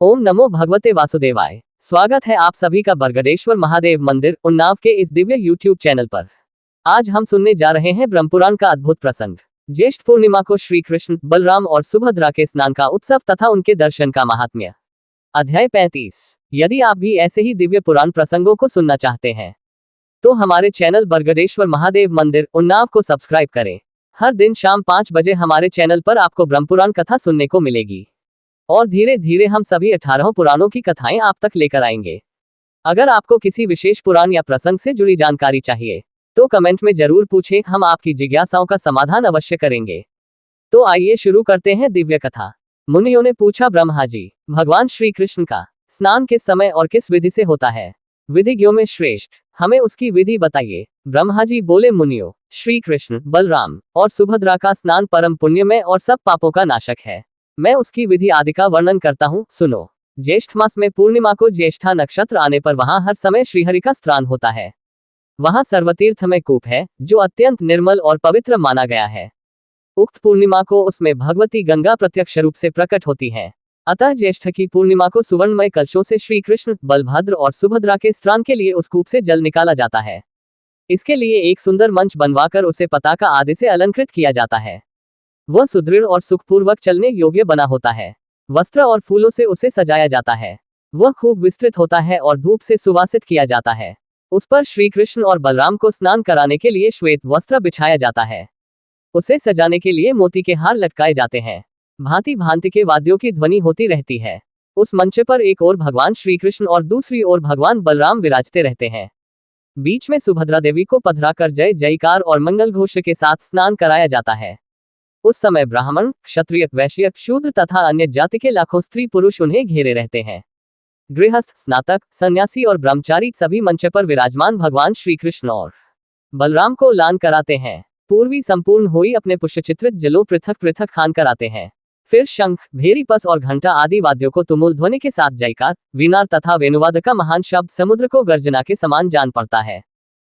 ओम नमो भगवते वासुदेवाय। स्वागत है आप सभी का बरगदेश्वर महादेव मंदिर उन्नाव के इस दिव्य YouTube चैनल पर। आज हम सुनने जा रहे हैं ब्रह्मपुराण का अद्भुत प्रसंग। ज्येष्ठ पूर्णिमा को श्री कृष्ण, बलराम और सुभद्रा के स्नान का उत्सव तथा उनके दर्शन का महात्म्य। अध्याय 35। यदि आप भी ऐसे ही दिव्य पुराण प्रसंगों को सुनना चाहते हैं तो हमारे चैनल बरगदेश्वर महादेव मंदिर उन्नाव को सब्सक्राइब करें। हर दिन शाम 5 बजे हमारे चैनल पर आपको ब्रह्मपुराण कथा सुनने को मिलेगी और धीरे धीरे हम सभी 18 पुराणों की कथाएं आप तक लेकर आएंगे। अगर आपको किसी विशेष पुराण या प्रसंग से जुड़ी जानकारी चाहिए तो कमेंट में जरूर पूछें, हम आपकी जिज्ञासाओं का समाधान अवश्य करेंगे। तो आइए शुरू करते हैं दिव्य कथा। मुनियों ने पूछा, ब्रह्मा जी, भगवान श्री कृष्ण का स्नान किस समय और किस विधि से होता है? विधिज्ञों में श्रेष्ठ, हमें उसकी विधि बताइए। ब्रह्मा जी बोले, मुनियों, श्री कृष्ण, बलराम और सुभद्रा का स्नान परम पुण्यमय और सब पापों का नाशक है। मैं उसकी विधि आदि का वर्णन करता हूँ, सुनो। ज्येष्ठ मास में पूर्णिमा को ज्येष्ठा नक्षत्र आने पर वहां हर समय श्रीहरि का स्नान होता है। वहां सर्वतीर्थ में कूप है जो अत्यंत निर्मल और पवित्र माना गया है। उक्त पूर्णिमा को उसमें भगवती गंगा प्रत्यक्ष रूप से प्रकट होती है। अतः ज्येष्ठ की पूर्णिमा को सुवर्णमय कलशों से श्री कृष्ण, बलभद्र और सुभद्रा के स्नान के लिए उस कूप से जल निकाला जाता है। इसके लिए एक सुंदर मंच बनवाकर उसे पताका आदि से अलंकृत किया जाता है। वह सुदृढ़ और सुखपूर्वक चलने योग्य बना होता है। वस्त्र और फूलों से उसे सजाया जाता है। वह खूब विस्तृत होता है और धूप से सुवासित किया जाता है। उस पर श्री कृष्ण और बलराम को स्नान कराने के लिए श्वेत वस्त्र बिछाया जाता है। उसे सजाने के लिए मोती के हार लटकाए जाते हैं। भांति भांति के वाद्यों की ध्वनि होती रहती है। उस मंच पर एक ओर भगवान श्री कृष्ण और दूसरी ओर भगवान बलराम विराजते रहते हैं। बीच में सुभद्रा देवी को पधराकर जय जयकार और मंगल घोष के साथ स्नान कराया जाता है। उस समय ब्राह्मण, क्षत्रिय, वैश्य, शूद्र तथा अन्य जाति के लाखों स्त्री पुरुष उन्हें घेरे रहते हैं। गृहस्थ, स्नातक, सन्यासी और ब्रह्मचारी सभी मंच पर विराजमान भगवान श्री कृष्ण और बलराम को लान कराते हैं। पूर्वी संपूर्ण होई अपने पुष्पचित्रित जलों पृथक पृथक खान कराते हैं। फिर शंख, भेरी, पस और घंटा आदि वाद्यों को तुमुल ध्वनि के साथ जयकार, वीणार तथा वेणुवाद का महान शब्द समुद्र को गर्जना के समान जान पड़ता है।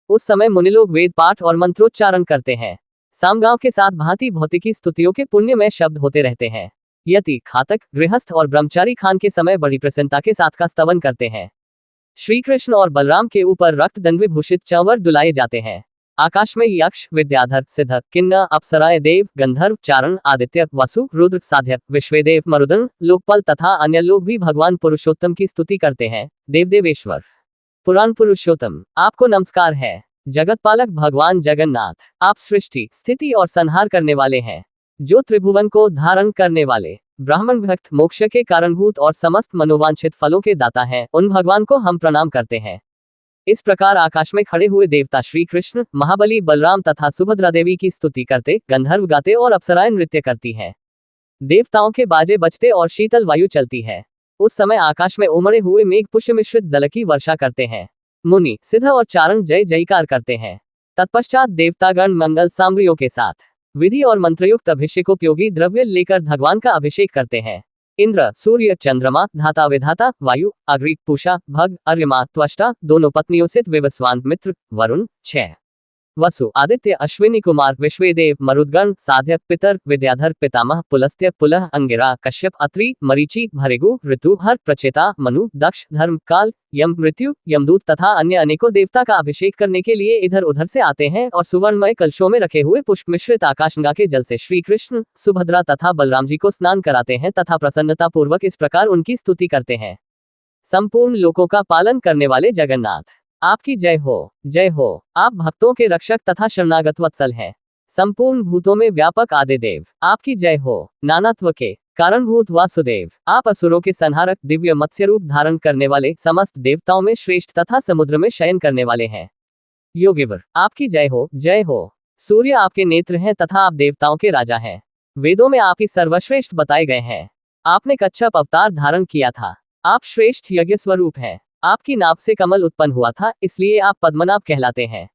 उस समय मुनिलोग वेद पाठ और मंत्रोच्चारण करते हैं। सामगांव के साथ भांति भौतिकी स्तुतियों के पुण्यमय शब्द होते रहते हैं। यति, खातक, गृहस्थ और ब्रह्मचारी खान के समय बड़ी प्रसन्नता के साथ का स्तवन करते हैं। श्री कृष्ण और बलराम के ऊपर रक्त दंडविभूषित चंवर डुलाए जाते हैं। आकाश में यक्ष, विद्याधर, सिद्धक, किन्नर, अप्सराएं, देव, गंधर्व, चारण, आदित्य, वसु, रुद्र, साध्यक, विश्वेदेव, मरुदन, लोकपाल तथा अन्य लोग भी भगवान पुरुषोत्तम की स्तुति करते हैं। देवदेवेश्वर, पुराण पुरुषोत्तम, आपको नमस्कार है। जगतपालक भगवान जगन्नाथ, आप सृष्टि, स्थिति और संहार करने वाले हैं। जो त्रिभुवन को धारण करने वाले, ब्राह्मण भक्त, मोक्ष के कारणभूत और समस्त मनोवांछित फलों के दाता हैं, उन भगवान को हम प्रणाम करते हैं। इस प्रकार आकाश में खड़े हुए देवता श्री कृष्ण, महाबली बलराम तथा सुभद्रा देवी की स्तुति करते, गंधर्व गाते और अप्सराएं नृत्य करती हैं। देवताओं के बाजे बजते और शीतल वायु चलती है। उस समय आकाश में उमड़े हुए मेघ पुष्प मिश्रित जल की वर्षा करते हैं। मुनि, सिद्ध और चारण जय जयकार करते हैं। तत्पश्चात देवतागण मंगल सामग्रियों के साथ विधि और मंत्रयुक्त अभिषेकोपयोगी द्रव्य लेकर भगवान का अभिषेक करते हैं। इंद्र, सूर्य, चंद्रमा, धाता विधाता, वायु, अग्नि, पूषा, भग, अर्यमा, त्वष्टा, दोनों पत्नियों से विवस्वान, मित्र, वरुण, 6, वसु, आदित्य, अश्विनी कुमार, विश्वेदेव, मरुदगण, साध्यक, पितर, विद्याधर, पितामह, पुलस्त्य, पुलह, अंगिरा, कश्यप, अत्रि, मरीचि, भृगु, ऋतु, हर, प्रचेता, मनु, दक्ष, धर्म, काल, यम, मृत्यु, यमदूत तथा अन्य अनेकों देवता का अभिषेक करने के लिए इधर उधर से आते हैं और सुवर्णमय कलशों में रखे हुए पुष्प मिश्रित आकाशगंगा के जल से श्री कृष्ण, सुभद्रा तथा बलराम जी को स्नान कराते हैं तथा प्रसन्नता पूर्वक इस प्रकार उनकी स्तुति करते हैं। संपूर्ण लोकों का पालन करने वाले जगन्नाथ, आपकी जय हो, जय हो। आप भक्तों के रक्षक तथा शरणागत वत्सल हैं। संपूर्ण भूतों में व्यापक आदिदेव, आपकी जय हो। नानात्व के कारणभूत वासुदेव, आप असुरों के संहारक, दिव्य मत्स्य रूप धारण करने वाले, समस्त देवताओं में श्रेष्ठ तथा समुद्र में शयन करने वाले हैं। योगिवर, आपकी जय हो, जय हो। सूर्य आपके नेत्र हैं तथा आप देवताओं के राजा हैं। वेदों में आप ही सर्वश्रेष्ठ बताए गए हैं। आपने कच्छप अवतार धारण किया था। आप श्रेष्ठ यज्ञ स्वरूप हैं। आपकी नाभ से कमल उत्पन्न हुआ था, इसलिए आप पद्मनाभ कहलाते हैं।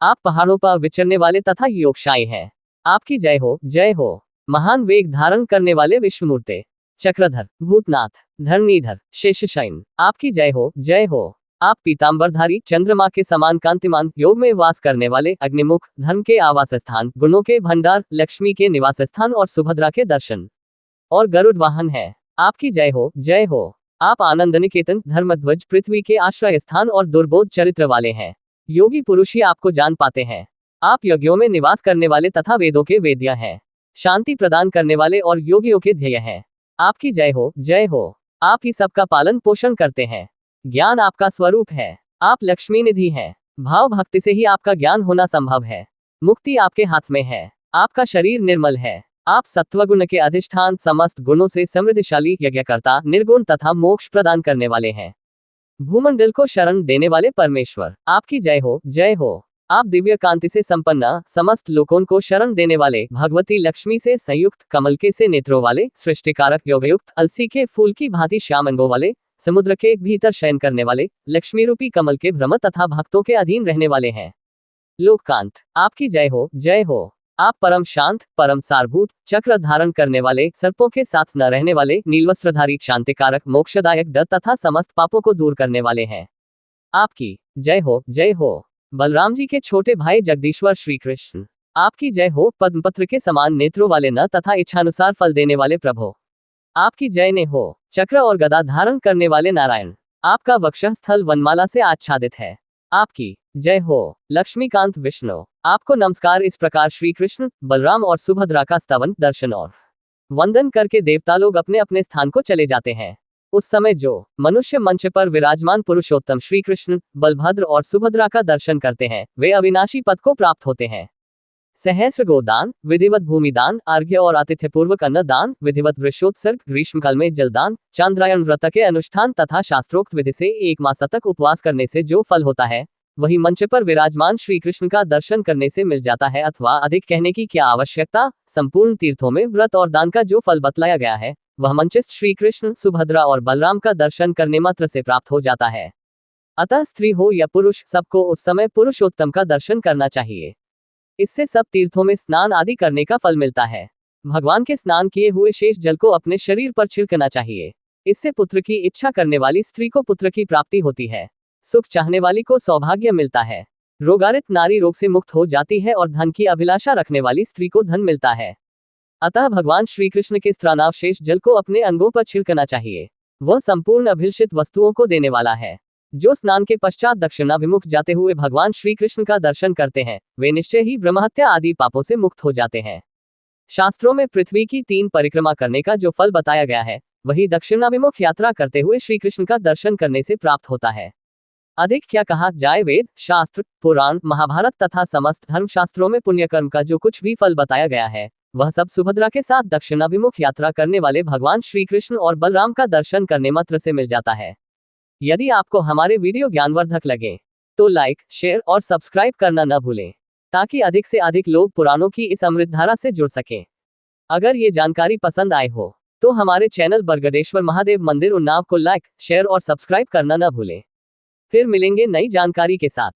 आप पहाड़ों पर विचरने वाले तथा योगशायी हैं। आपकी जय हो, जय हो। महान वेग धारण करने वाले विश्वमूर्ते, चक्रधर, भूतनाथ, धरणीधर, शेषशयन, आपकी जय हो, जय हो। आप पीतांबरधारी, चंद्रमा के समान कांतिमान, योग में वास करने वाले, अग्निमुख, धर्म के आवास स्थान, गुणों के भंडार, लक्ष्मी के निवास स्थान और सुभद्रा के दर्शन और गरुड़ वाहन है। आपकी जय हो, जय हो। आप आनंद निकेतन, धर्मध्वज, पृथ्वी के आश्रय स्थान और दुर्बोध चरित्र वाले हैं। योगी पुरुष ही आपको जान पाते हैं। आप यज्ञों में निवास करने वाले तथा वेदों के वेद्य हैं। शांति प्रदान करने वाले और योगियों के ध्येय हैं। आपकी जय हो, जय हो। आप ही सबका पालन पोषण करते हैं। ज्ञान आपका स्वरूप है। आप लक्ष्मी निधि हैं। भाव भक्ति से ही आपका ज्ञान होना संभव है। मुक्ति आपके हाथ में है। आपका शरीर निर्मल है। आप सत्वगुण के अधिष्ठान, समस्त गुणों से समृद्धिशाली, यज्ञकर्ता, निर्गुण तथा मोक्ष प्रदान करने वाले हैं। भूमंडल को शरण देने वाले परमेश्वर, आपकी जय हो, जय हो। आप दिव्य कांति से संपन्न, समस्त लोकों को शरण देने वाले, भगवती लक्ष्मी से संयुक्त, कमल के से नेत्रों वाले, सृष्टिकारक योगयुक्त, अलसी के फूल की भांति श्याम अंगों वाले, समुद्र के भीतर शयन करने वाले, लक्ष्मी रूपी कमल के भ्रम तथा भक्तों के अधीन रहने वाले हैं। लोककांत, आपकी जय हो, जय हो। आप परम शांत, परम सारभूत, चक्र धारण करने वाले, सर्पों के साथ न रहने वाले, नीलवस्त्रधारी, शांतिकारक, मोक्षदायक, डर तथा समस्त पापों को दूर करने वाले हैं। आपकी जय हो, जय हो। बलराम जी के छोटे भाई जगदीश्वर श्री कृष्ण, आपकी जय हो। पद्मपत्र के समान नेत्रों वाले न तथा इच्छानुसार फल देने वाले प्रभु, आपकी जय ने हो। चक्र और गदा धारण करने वाले नारायण, आपका वक्षः स्थल वनमाला से आच्छादित है। आपकी जय हो। लक्ष्मीकांत विष्णु, आपको नमस्कार। इस प्रकार श्री कृष्ण, बलराम और सुभद्रा का स्तवन, दर्शन और वंदन करके देवता लोग अपने अपने स्थान को चले जाते हैं। उस समय जो मनुष्य मंच पर विराजमान पुरुषोत्तम श्री कृष्ण, बलभद्र और सुभद्रा का दर्शन करते हैं, वे अविनाशी पद को प्राप्त होते हैं। सहस्र गोदान, विधिवत भूमिदान, अर्घ्य और आतिथ्य पूर्वक अन्नदान, विधिवत वृक्षोत्सर्ग, ग्रीष्मकाल में जलदान, चांद्रायण व्रत के अनुष्ठान तथा शास्त्रोक्त विधि से 1 मास तक उपवास करने से जो फल होता है, वही मंच पर विराजमान श्री कृष्ण का दर्शन करने से मिल जाता है। अथवा अधिक कहने की क्या आवश्यकता, संपूर्ण तीर्थों में व्रत और दान का जो फल बतलाया गया है, वह मंचस्थ श्री कृष्ण, सुभद्रा और बलराम का दर्शन करने मात्र से प्राप्त हो जाता है। अतः स्त्री हो या पुरुष, सबको उस समय पुरुषोत्तम का दर्शन करना चाहिए। इससे सब तीर्थों में स्नान आदि करने का फल मिलता है। भगवान के स्नान किए हुए शेष जल को अपने शरीर पर छिड़कना चाहिए। इससे पुत्र की इच्छा करने वाली स्त्री को पुत्र की प्राप्ति होती है। सुख चाहने वाली को सौभाग्य मिलता है। रोगारित नारी रोग से मुक्त हो जाती है और धन की अभिलाषा रखने वाली स्त्री को धन मिलता है। अतः भगवान श्री कृष्ण के स्नानावशेष जल को अपने अंगों पर छिड़कना चाहिए। वह संपूर्ण अभिलषित वस्तुओं को देने वाला है। जो स्नान के पश्चात दक्षिणाभिमुख जाते हुए भगवान श्री कृष्ण का दर्शन करते हैं, वे निश्चय ही ब्रह्महत्या आदि पापों से मुक्त हो जाते हैं। शास्त्रों में पृथ्वी की 3 परिक्रमा करने का जो फल बताया गया है, वही दक्षिणाभिमुख यात्रा करते हुए श्री कृष्ण का दर्शन करने से प्राप्त होता है। अधिक क्या कहा जाए, वेद, शास्त्र, पुराण, महाभारत तथा समस्त धर्मशास्त्रों में पुण्यकर्म का जो कुछ भी फल बताया गया है, वह सब सुभद्रा के साथ दक्षिणाभिमुख यात्रा करने वाले भगवान श्री कृष्ण और बलराम का दर्शन करने मात्र से मिल जाता है। यदि आपको हमारे वीडियो ज्ञानवर्धक लगे तो लाइक, शेयर और सब्सक्राइब करना न भूलें, ताकि अधिक से अधिक लोग पुराणों की इस अमृतधारा से जुड़ सकें। अगर ये जानकारी पसंद आए हो तो हमारे चैनल बरगदेश्वर महादेव मंदिर उन्नाव को लाइक, शेयर और सब्सक्राइब करना न भूलें। फिर मिलेंगे नई जानकारी के साथ।